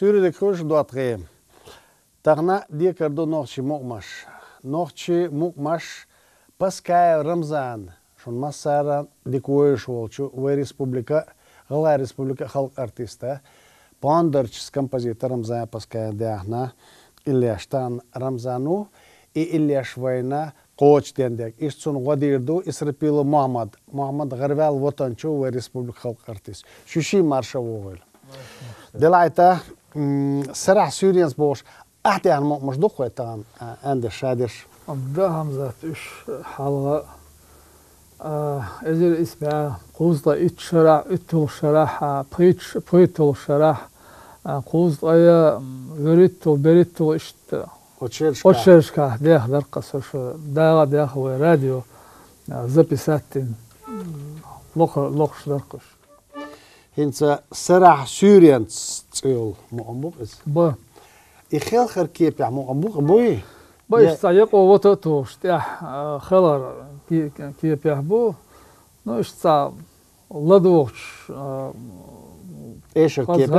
Sürede kuş duatgayım. Tağna diye kardo nohçi mukmaş. Nohçi mukmaş paskaya Ramzan. Şun masara dikoyuş olçu ve Respublika, Gala Respublika halk artista. Pondarçis kompozitör Ramzan paskaya deahna. İlyaştan Ramzanu и İlyaş vayna Koç dendek. İşçun gadirdu İsrapili Muhammad. Muhammad Garvel vatançu ve Respublika halk artist. Şuşi marşa oğul. Delayta سرع سوريانس بوش أحتي عن مش دخوة تان عند شادر ده همزة إيش حلقة إذا اسمه قوزة إتشرع إتول شرح بريتول شرح قوزة يا غريتول بريتول إشت وتشيرشكا ده درقة سوش ده هو راديو записатин لوخش درقش هنسا سرع سوريانس تقول مقبوق إس با إخيال خير كيف يا مقبوق بوي با إستعيق ووتوش تيح خلر كيف يحبو نو إشتا لدوش إيش الكيف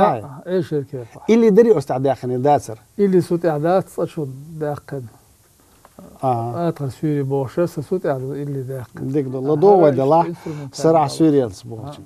إيش الكيف اللي دري أستعداء خني داسر اللي سوت إعداد صشو داقن أتر سوري بوشة سوت إعداد اللي داقن ديك دو لدو ودلا سرع سوريانس بوش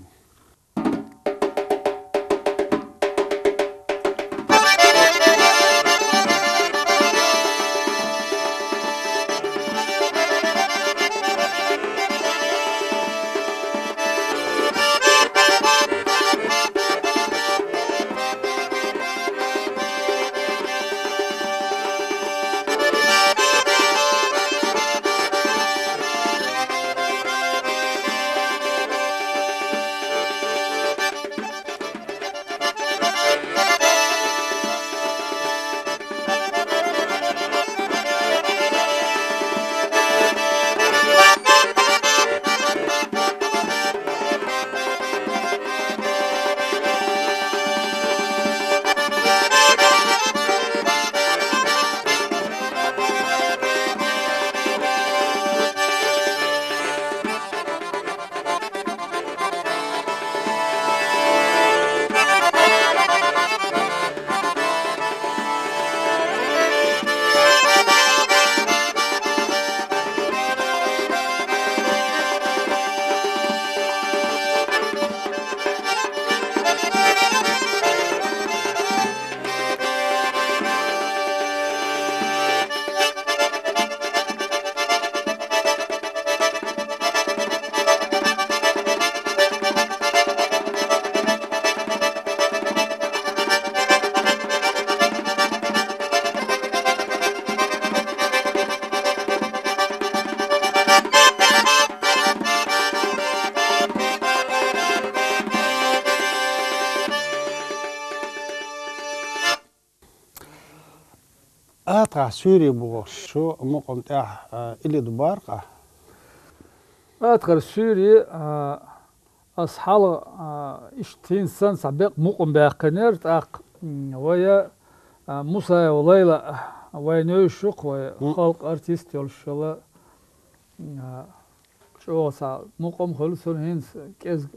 أترى سوري بوش شو مقام تاع اللي دبارقة أتغر سوري أصحال إشتين سنة سابق مقام باقنير تاق ويا موسى وليلى ويا نوشق ويا خلق أرتيست يلشلا شو سا مقام خلصون هنس كيز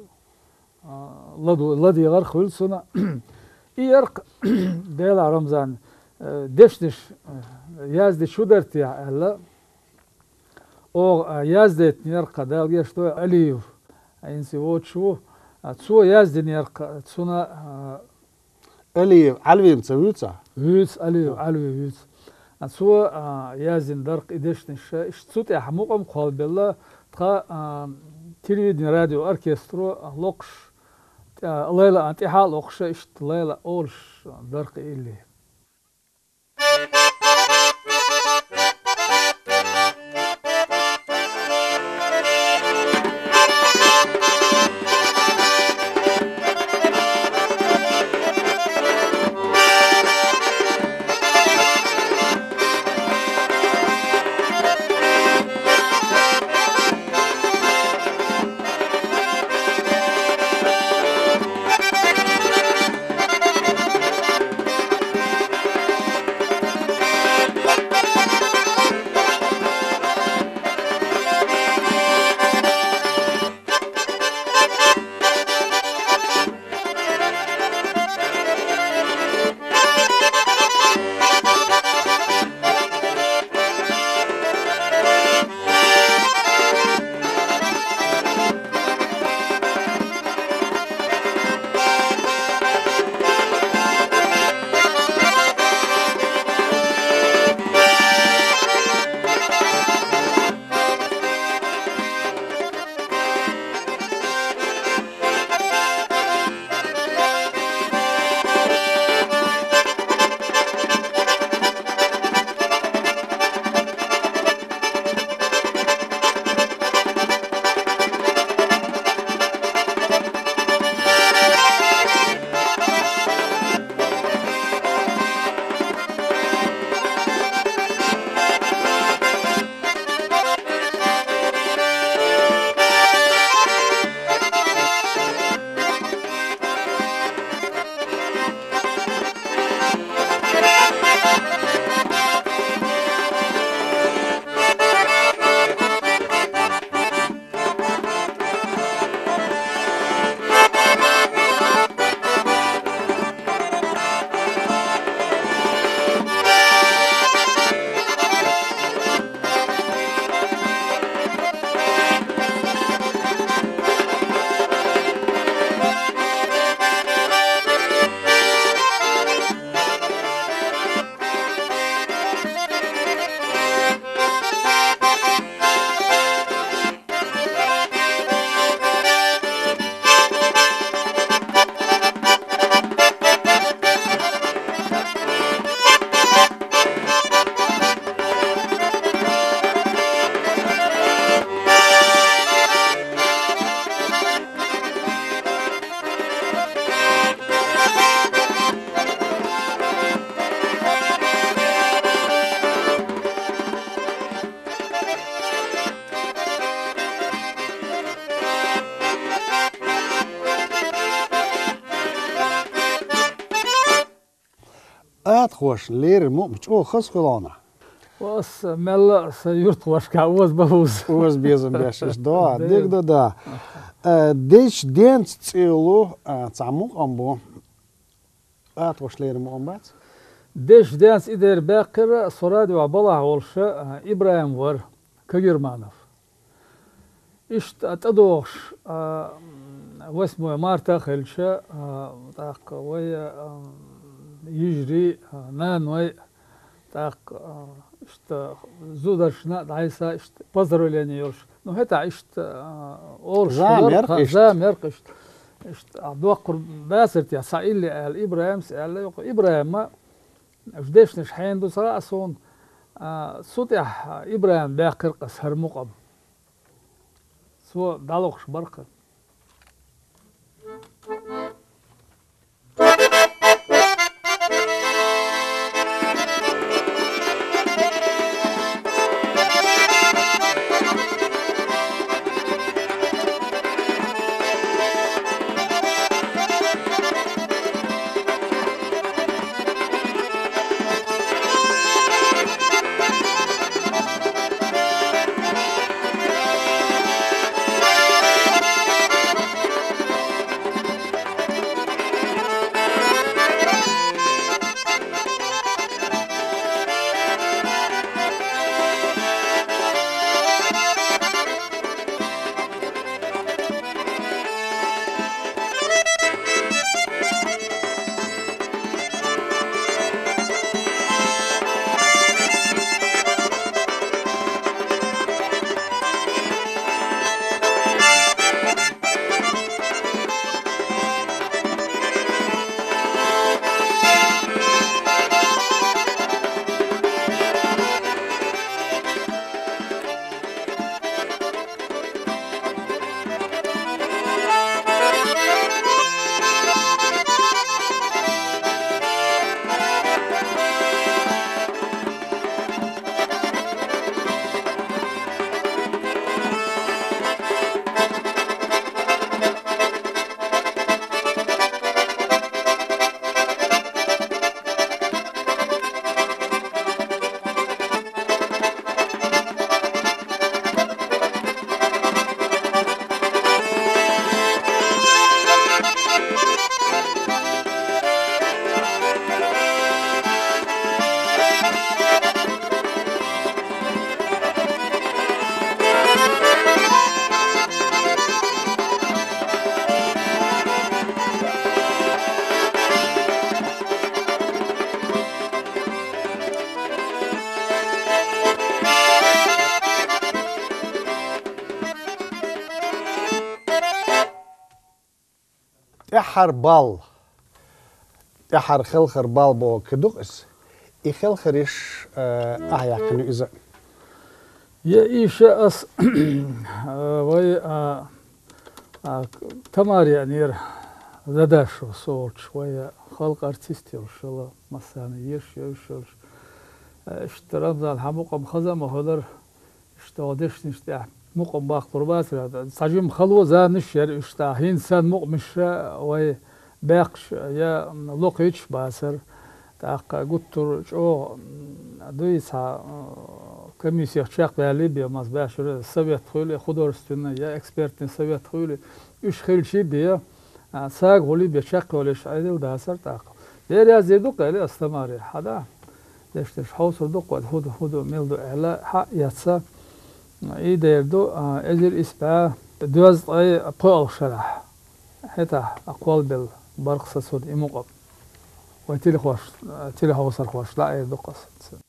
لدي غير خلصونا إيرق ديل رمضان دشنش يازدي شو درتي هلا او يازدت نيرقا دال يشتو عليو انسي وتشو تسو يازدي نيرقا تسونا عليو علوي تسويتها هيس عليو علوي هيس تسو يازن درق دشنش اشتوت يا حموقم قال بالله تخا تلفزيون راديو أوركسترو لوقش ليلة أنت حال لوقش إشت ليلة أولش درق إلي خوش لير مو مش أو خص خلانا واس مل سيرت واش كاوز بوز وز بيزم بيشش دا ديك دا ديش دين تسيلو تعمق أمبو خوش لير مو أمبات ديش دانس إدير باقر صراد وعبالة والشا إبراهيم ور كجرمانف إشت أتدوش واسمه مارتا خلشا تاق ويا يجري نانوي تاق إشت زودرشنا دعيسا إشت بزرو لاني يورش نو هتا إشت أورش زاميرق إشت أدوقر باسرت يا سائل الإبراهيم سأل إبراهيم ما أجدش نشحين دو سراسون صوتيح إبراهيم باقر قصهر مقب سو دالوخش برقر إحر بال إحر خلخر بال بو كدوقس إخلخرش أحيا كنو إذا يا إيشا أس وي تماري يعني زداشو صوت شوية خلق أرتيستي وشلا مثلا يشوش اشترام ذا الحموقة مخزم وهدر اشتوادش نشتاح مقم باقتربات ساجم خلوة ذا نشر اشتاحين سان مقمش وي باقش يا لوقيتش باسر تاق قطر شو دويسا كميسيا شاق باليبيا ماس باشر سويت خولي خضرستنا يا اكسبرتن سويت خولي اش خلشي بيا ساق غولي بيشاق ولش عيدل داسر تاق دير زيدو قالي استماري حدا دشتش حوصر دو قد هدو ميلدو اعلا حق ياتسا اي ديردو ازر اسبع دوز اي قول شرح حتى اقوال بالبرق سود امقب وتيلي خوش تيلي حوصر خوش لا اي دو قصد